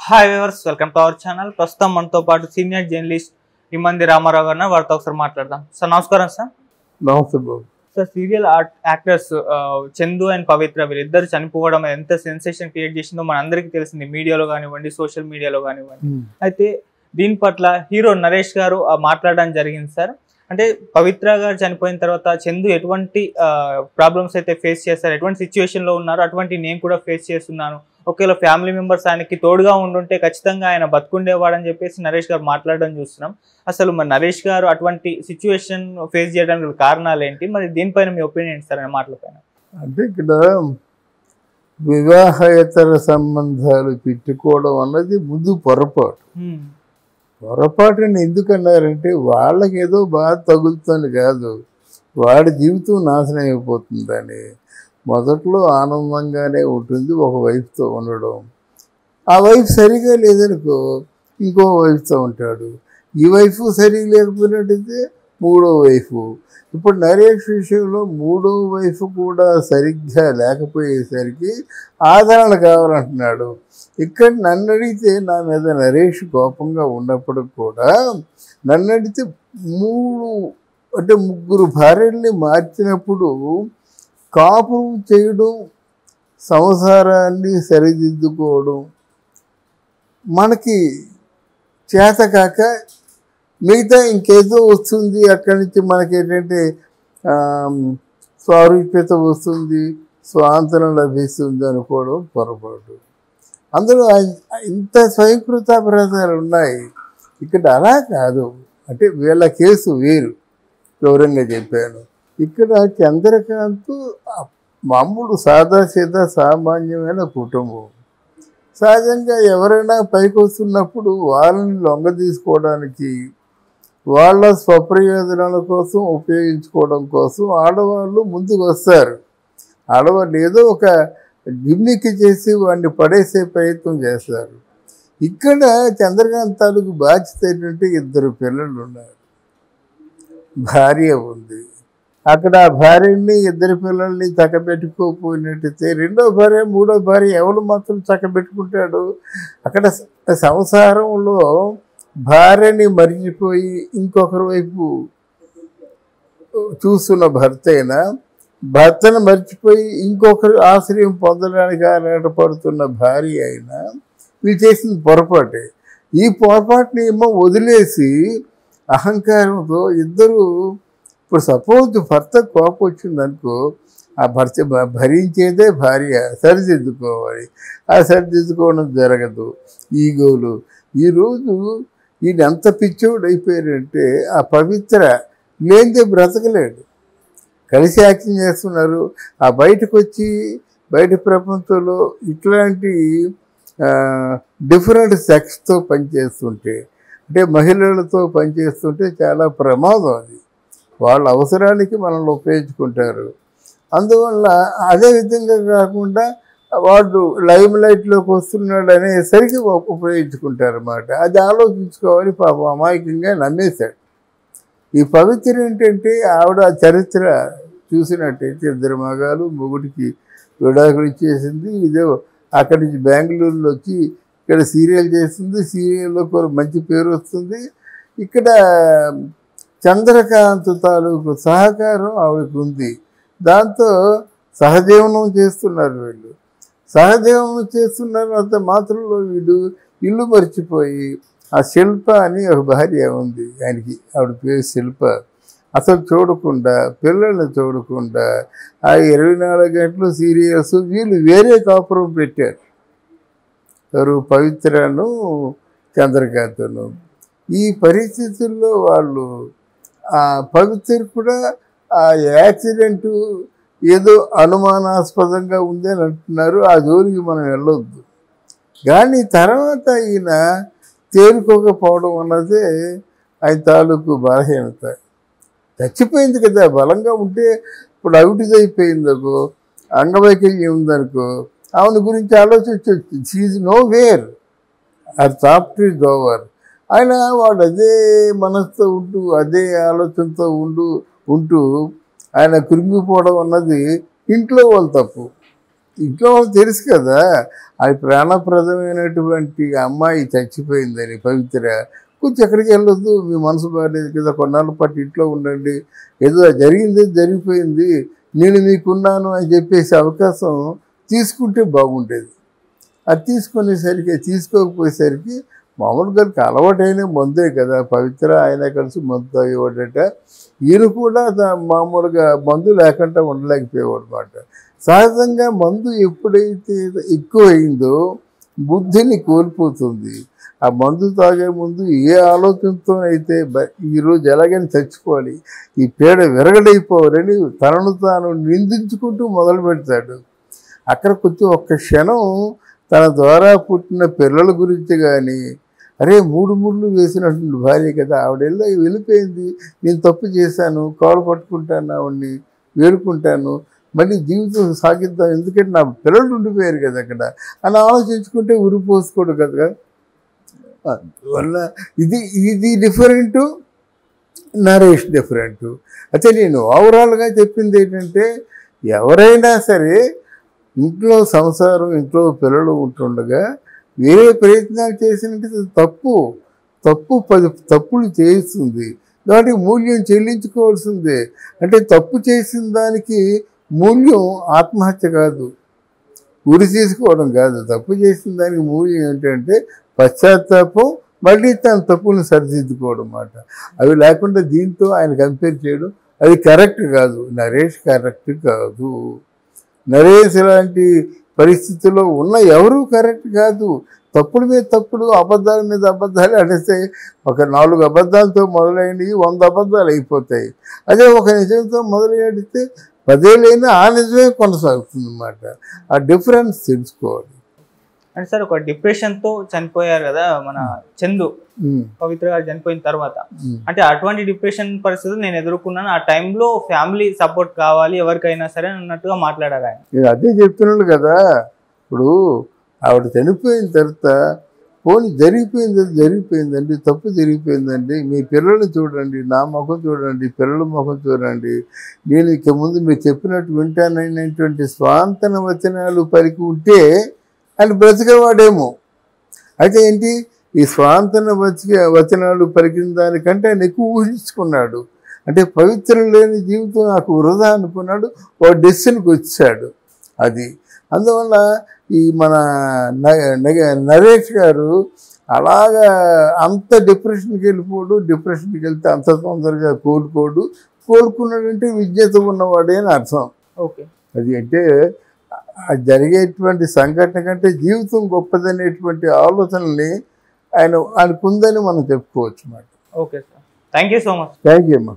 Hi viewers, welcome to our channel. ప్రస్తుతం మనతో పాటు సీనియర్ జర్నలిస్ట్ ఇమ్మంది రామారావు గారు, వారితో ఒకసారి మాట్లాడదాం. సార్ నమస్కారం. సార్ నమస్తే బాబు. Sir, serial actors Chandu and Pavitra వీరిద్దరు చనిపోవడం ఎంత సెన్సేషన్ క్రియేట్ చేసిందో మన అందరికీ తెలిసింది, మీడియాలో కానివ్వండి, సోషల్ మీడియాలో కానివ్వండి. అయితే దీని పట్ల హీరో నరేష్ గారు మాట్లాడడం జరిగింది. సార్, అంటే పవిత్ర గారు చనిపోయిన తర్వాత చందు ఎటువంటి ప్రాబ్లమ్స్ అయితే ఫేస్ చేస్తారు, ఎటువంటి సిచ్యువేషన్ లో ఉన్నారో అటువంటి నేను కూడా ఫేస్ చేస్తున్నాను, ఒకవేళ ఫ్యామిలీ మెంబర్స్ ఆయనకి తోడుగా ఉండుంటే ఖచ్చితంగా ఆయన బతుకుండేవాడని చెప్పేసి నరేష్ గారు మాట్లాడడం చూస్తున్నాం. అసలు మరి నరేష్ గారు అటువంటి సిచ్యువేషన్ ఫేస్ చేయడానికి కారణాలు ఏంటి, మరి దీనిపైన మీ ఒపీనియన్ సార్ అనే మాటలపైన? అంటే ఇక్కడ వివాహేతర సంబంధాలు పెట్టుకోవడం అన్నది ముందు పొరపాటు. పొరపాటుని ఎందుకన్నారంటే వాళ్ళకి ఏదో బాగా తగులుతుంది కాదు, వాడి జీవితం నాశనం అయిపోతుందని. మొదట్లో ఆనందంగానే ఉంటుంది ఒక వైఫ్తో ఉండడం, ఆ వైఫ్ సరిగా లేదనుకో ఇంకో వైఫ్తో ఉంటాడు, ఈ వైఫ్ సరిగా లేకపోయినట్టయితే మూడో వైఫ్. ఇప్పుడు నరేష్ విషయంలో మూడో వైఫ్ కూడా సరిగ్గా లేకపోయేసరికి ఆదరణ కావాలంటున్నాడు. ఇక్కడ నన్ను అడిగితే నా మీద నరేష్ కోపంగా ఉన్నప్పుడు కూడా నన్ను అడిగితే ముగ్గురు భార్యల్ని మార్చినప్పుడు కాపురం చేయడం, సంసారాన్ని సరిదిద్దుకోవడం మనకి చేతకాక మిగతా ఇంకేదో వస్తుంది, అక్కడి నుంచి మనకి ఏంటంటే స్వారూప్యత వస్తుంది, స్వాతంత్రం లభిస్తుంది అనుకోవడం పొరపాటు. అందులో ఇంత స్వయంకృతాపరాధాలు ఉన్నాయి. ఇక్కడ అలా కాదు. అంటే వీళ్ళ కేసు వేరు, గౌరవంగా చెప్పాను. ఇక్కడ చంద్రకాంత్ మామూలు సాదాసీదా సామాన్యమైన కుటుంబం. సహజంగా ఎవరైనా పైకి వస్తున్నప్పుడు వాళ్ళని లొంగ తీసుకోవడానికి, వాళ్ళ స్వప్రయోజనాల కోసం ఉపయోగించుకోవడం కోసం ఆడవాళ్ళు ముందుకు వస్తారు. ఆడవాళ్ళు ఏదో ఒక గిమ్మికి చేసి వాడిని పడేసే ప్రయత్నం చేస్తారు. ఇక్కడ చంద్రకాంత్ తాలూకు బాధ్యత ఏంటంటే 2 పిల్లలు ఉన్నారు, భార్య ఉంది. అక్కడ ఆ భార్యని 2 పిల్లల్ని చక్కబెట్టుకోపోయినట్టయితే రెండో భార్య మూడో భార్య ఎవరు మాత్రం చక్కబెట్టుకుంటాడు? అక్కడ సంసారంలో భార్యని మరిచిపోయి ఇంకొకరి వైపు చూస్తున్న భర్త అయినా, భర్తను మర్చిపోయి ఇంకొకరు ఆశ్రయం పొందడానికి ఆరాటపడుతున్న భార్య అయినా వీళ్ళు చేసిన పొరపాటే. ఈ పొరపాటుని ఏమో వదిలేసి అహంకారంతో ఇద్దరు, ఇప్పుడు సపోజ్ భర్త కోపం వచ్చిందనుకో, ఆ భర్త భరించేదే భార్య, సరిదిద్దుకోవాలి. ఆ సరిదిద్దుకోవడం జరగదు, ఈగోలు. ఈరోజు ఈయన ఎంత పిచ్చోడు అయిపోయారంటే ఆ పవిత్ర లేనిదే బ్రతకలేడు. కలిసి యాక్టింగ్ చేస్తున్నారు. ఆ బయటకు వచ్చి బయట ప్రపంచంలో ఇట్లాంటి డిఫరెంట్ సెక్స్తో పనిచేస్తుంటే, అంటే మహిళలతో పనిచేస్తుంటే చాలా ప్రమాదం అది. వాళ్ళ అవసరానికి మనల్ని ఉపయోగించుకుంటారు. అందువల్ల అదే విధంగా కాకుండా వాడు లైమ్ లైట్లోకి వస్తున్నాడు అనేసరికి ఉపయోగించుకుంటారు అన్నమాట. అది ఆలోచించుకోవాలి. పాపం అమాయకంగా నమ్మేశాడు. ఈ పవిత్ర ఏంటంటే ఆవిడ చరిత్ర చూసినట్టయితే 2 మగాలు, మొగుడికి విడాకులు ఇచ్చేసింది. ఇదే అక్కడి నుంచి బెంగళూరులో వచ్చి ఇక్కడ సీరియల్ చేస్తుంది, సీరియల్లో కూడా మంచి పేరు వస్తుంది. ఇక్కడ చంద్రకాంత్ తాలూకు సహకారం ఆవిడకు ఉంది. దాంతో సహజీవనం చేస్తున్నారు వీళ్ళు. సహజీవనం చేస్తున్నారు అంత మాత్రంలో వీడు ఇల్లు మర్చిపోయి, ఆ శిల్ప అని ఒక భార్య ఉంది ఆయనకి, ఆవిడ పేరు శిల్ప, అసలు చూడకుండా, పిల్లల్ని చూడకుండా ఆ 24 గంటలు సీరియల్స్, వీళ్ళు వేరే కాపురం పెట్టారు, ఎవరు పవిత్రను చంద్రకాంత్ను. ఈ పరిస్థితుల్లో వాళ్ళు ఆ పవిత్ర కూడా ఆ యాక్సిడెంటు ఏదో అనుమానాస్పదంగా ఉంది అని అంటున్నారు. ఆ జోలికి మనం వెళ్ళొద్దు. కానీ తర్వాత ఈయన తేరుకోకపోవడం అన్నదే ఆయన తాలూకు బలహీనత. చచ్చిపోయింది కదా, బలంగా ఉంటే ఇప్పుడు అవిటిది అయిపోయిందనుకో, అంగవైకల్యం ఉందనుకో, ఆమె గురించి ఆలోచించవచ్చు. She no where, our chapter is over. ఆయన వాడు అదే మనసుతో ఉంటూ అదే ఆలోచనతో ఉంటూ ఆయన కృంగిపోవడం అన్నది ఇంట్లో వాళ్ళ తప్పు. ఇంట్లో వాళ్ళకి తెలుసు కదా, అది ప్రాణప్రదమైనటువంటి అమ్మాయి చచ్చిపోయిందని పవిత్ర. కొంచెం ఎక్కడికి వెళ్ళొద్దు, మీ మనసు బాగాలేదు కదా, కొన్నాళ్ళ పాటు ఇంట్లో ఉండండి, ఏదో జరిగింది జరిగిపోయింది, నేను మీకున్నాను అని చెప్పేసి అవకాశం తీసుకుంటే బాగుండేది. అది తీసుకోకపోయేసరికి మామూలుగా అలవాటైన మందే కదా, పవిత్ర ఆయన కలిసి మందు తాగేవాడట. ఈయన కూడా మామూలుగా మందు లేకుండా ఉండలేకపోయేవాడు అనమాట. సహజంగా మందు ఎప్పుడైతే ఎక్కువైందో బుద్ధిని కోల్పోతుంది. ఆ మందు తాగే ముందు ఏ ఆలోచనతో అయితే ఈరోజు ఎలాగైనా చచ్చిపోవాలి, ఈ పేడ విరగడైపోవాలని తనను తాను నిందించుకుంటూ మొదలు పెడతాడు. అక్కడ కొంచెం ఒక్క క్షణం తన ద్వారా పుట్టిన పిల్లల గురించి కానీ, అరే 3 ముళ్ళు వేసినటువంటి భార్య కదా, ఆవిడెల్లా వెళ్ళిపోయింది, నేను తప్పు చేశాను, కాలు పట్టుకుంటాను, ఆవిడ్ని వేడుకుంటాను, మళ్ళీ జీవితం సాగిద్దాం, ఎందుకంటే నా పిల్లలు ఉండిపోయారు కదా అక్కడ అని ఆలోచించుకుంటే ఉరిపోసుకోడు కదా. అందువల్ల ఇది డిఫరెంట్, నరేష్ డిఫరెంట్. అయితే నేను ఓవరాల్గా చెప్పింది ఏంటంటే, ఎవరైనా సరే ఇంట్లో సంసారం, ఇంట్లో పిల్లలు ఉంటుండగా వేరే ప్రయత్నాలు చేసినట్టు తప్పు 10 తప్పులు చేస్తుంది, దానికి మూల్యం చెల్లించుకోవాల్సిందే. అంటే తప్పు చేసిన దానికి మూల్యం ఆత్మహత్య కాదు, ఉరి తీసుకోవడం కాదు. తప్పు చేసిన దానికి మూల్యం ఏంటంటే పశ్చాత్తాపం, మళ్ళీ తన తప్పులను సరిదిద్దుకోవడం అన్నమాట. అవి లేకుండా దీంతో ఆయన కంపేర్ చేయడం అది కరెక్ట్ కాదు. నరేష్ కరెక్ట్ కాదు. నరేష్ ఇలాంటి పరిస్థితుల్లో ఉన్న ఎవరూ కరెక్ట్ కాదు. తప్పుల మీద తప్పులు, అబద్ధాల మీద అబద్ధాలు అనేస్తే ఒక 4 అబద్ధాలతో మొదలైనవి 100 అబద్ధాలు అయిపోతాయి. అదే ఒక నిజంతో మొదలైతే 10 ఏళ్ళైనా ఆ నిజమే కొనసాగుతుంది అన్నమాట. ఆ డిఫరెన్స్ తెలుసుకోవాలి. అంటే సార్, ఒక డిప్రెషన్ తో చనిపోయారు కదా మన చందు, పవిత్ర గారు చనిపోయిన తర్వాత. అంటే అటువంటి డిప్రెషన్ పరిస్థితులు నేను ఎదుర్కొన్నాను, ఆ టైంలో ఫ్యామిలీ సపోర్ట్ కావాలి ఎవరికైనా సరే అన్నట్టుగా మాట్లాడారు ఆయన. నేను అదే చెప్తున్నాను కదా, ఇప్పుడు ఆవిడ చనిపోయిన తర్వాత పోనీ జరిగిపోయిందండి, తప్పు జరిగిపోయిందండి, మీ పిల్లల్ని చూడండి, నా ముఖం చూడండి, పిల్లల ముఖం చూడండి, నేను ఇక ముందు మీరు చెప్పినట్టు వింటానైనటువంటి స్వాంతన వచనాలు పలికి ఉంటే ఆయన బ్రతికేవాడేమో. అయితే ఏంటి, ఈ స్వాంతన వచనాలు పలికిన దానికంటే ఆయన ఎక్కువ ఊహించుకున్నాడు. అంటే పవిత్రం లేని జీవితం నాకు వృధా అనుకున్నాడు, ఓ డెసిషన్కి వచ్చాడు. అది అందువల్ల ఈ మన నరేష్ గారు అలాగా అంత డిప్రెషన్కి వెళ్ళిపోడు, డిప్రెషన్కి వెళ్తే అంత తొందరగా కోలుకున్నాడంటే విద్యత ఉన్నవాడే అని అర్థం. ఓకే, అది అంటే జరిగేటువంటి సంఘటన కంటే జీవితం గొప్పదనేటువంటి ఆలోచనల్ని ఆయనకుందని మనం చెప్పుకోవచ్చు అన్నమాట. Okay sir, thank you so much. Thank you అమ్మా.